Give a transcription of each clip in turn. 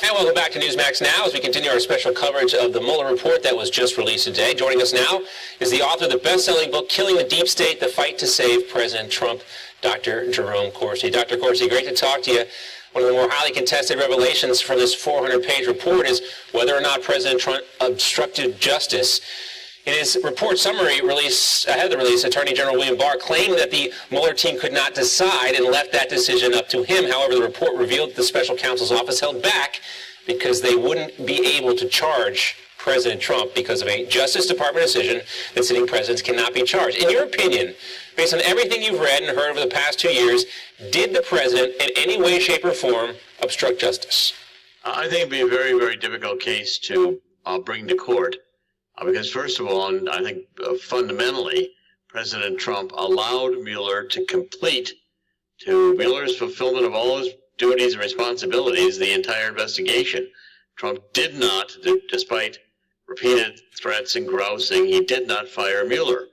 And welcome back to Newsmax Now as we continue our special coverage of the Mueller report that was just released today. Joining us now is the author of the best-selling book, Killing the Deep State, The Fight to Save President Trump, Dr. Jereome Corsi. Dr. Corsi, great to talk to you. One of the more highly contested revelations from this 400-page report is whether or not President Trump obstructed justice. In his report summary release, ahead of the release, Attorney General William Barr claimed that the Mueller team could not decide and left that decision up to him. However, the report revealed that the special counsel's office held back because they wouldn't be able to charge President Trump because of a Justice Department decision that sitting presidents cannot be charged. In your opinion, based on everything you've read and heard over the past 2 years, did the president in any way, shape, or form obstruct justice? I think it'd be a very, very difficult case to bring to court. Because first of all, and I think fundamentally, President Trump allowed Mueller to complete, to Mueller's fulfillment of all his duties and responsibilities, the entire investigation. Trump did not, despite repeated threats and grousing, he did not fire Mueller.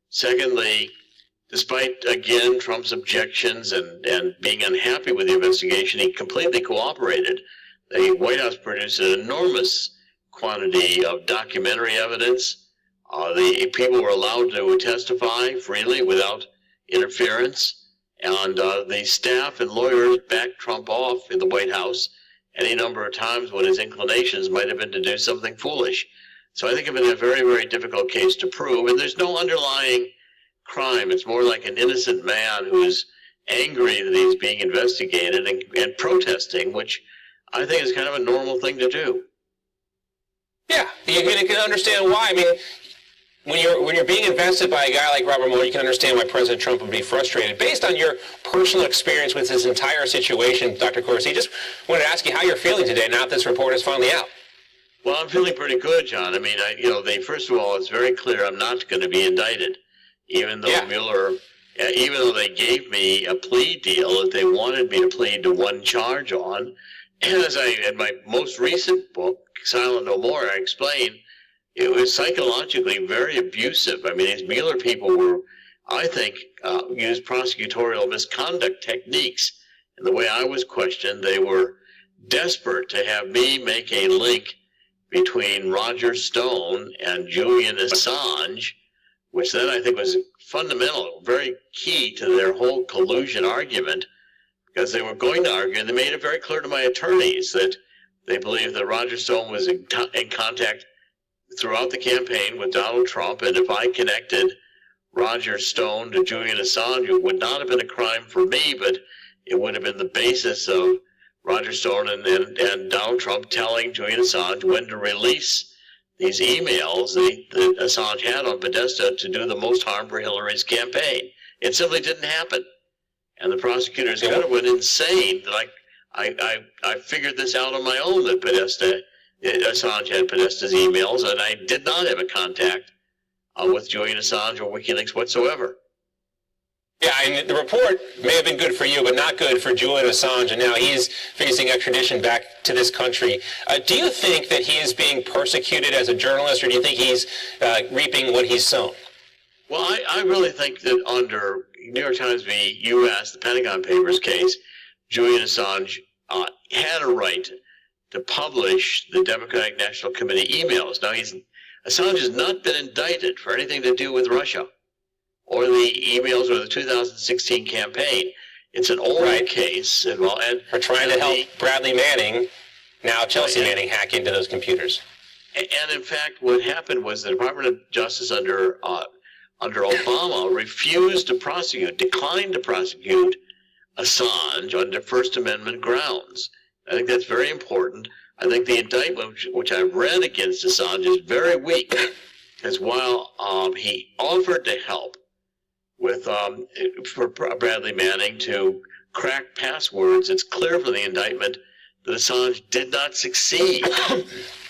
Secondly, despite, again, Trump's objections and being unhappy with the investigation, he completely cooperated. The White House produced an enormous quantity of documentary evidence. The people were allowed to testify freely without interference, and the staff and lawyers backed Trump off in the White House any number of times when his inclinations might have been to do something foolish. So I think it's a very, very difficult case to prove, and there's no underlying crime. It's more like an innocent man who's angry that he's being investigated and protesting, which I think is kind of a normal thing to do. Yeah, you can understand why. I mean, when you're being invested by a guy like Robert Mueller, you can understand why President Trump would be frustrated. Based on your personal experience with this entire situation, Dr. Corsi, just wanted to ask you how you're feeling today now that this report is finally out. Well, I'm feeling pretty good, John. I mean, first of all, it's very clear I'm not going to be indicted, even though Mueller, even though they gave me a plea deal that they wanted me to plead to one charge on. And as in my most recent book, Silent No More, I explained, it was psychologically very abusive. I mean, these Mueller people were, I think, used prosecutorial misconduct techniques. And the way I was questioned, they were desperate to have me make a link between Roger Stone and Julian Assange, which then I think was fundamental, very key to their whole collusion argument, because they were going to argue, and they made it very clear to my attorneys that they believed that Roger Stone was in contact throughout the campaign with Donald Trump, and if I connected Roger Stone to Julian Assange, it would not have been a crime for me, but it would have been the basis of Roger Stone and Donald Trump telling Julian Assange when to release these emails that Assange had on Podesta to do the most harm for Hillary's campaign. It simply didn't happen. And the prosecutors kind of went insane. Like, I figured this out on my own, that Assange had Podesta's emails, and I did not have a contact with Julian Assange or WikiLeaks whatsoever. Yeah, and the report may have been good for you, but not good for Julian Assange, and now he's facing extradition back to this country. Do you think that he is being persecuted as a journalist, or do you think he's reaping what he's sown? Well, I really think that under New York Times v. U.S., the Pentagon Papers case, Julian Assange had a right to publish the Democratic National Committee emails. Now, Assange has not been indicted for anything to do with Russia or the emails or the 2016 campaign. It's an old case. And for trying to help Bradley Manning, now Chelsea Manning, hack into those computers. And in fact, what happened was the Department of Justice under Obama refused to prosecute, declined to prosecute Assange under First Amendment grounds. I think that's very important. I think the indictment, which I've read against Assange, is very weak, because while he offered to help with for Bradley Manning to crack passwords, it's clear from the indictment that Assange did not succeed.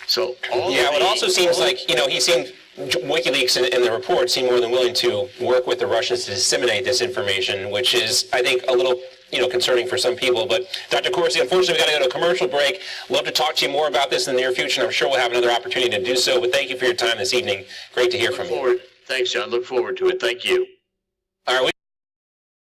So it also seems like, he seemed, WikiLeaks in the report seemed more than willing to work with the Russians to disseminate this information, which is, I think, a little, concerning for some people. But Dr. Corsi, unfortunately, we've got to go to a commercial break. Love to talk to you more about this in the near future, and I'm sure we'll have another opportunity to do so. But thank you for your time this evening. Great to hear from you. Thanks, John. Look forward to it. Thank you. All right.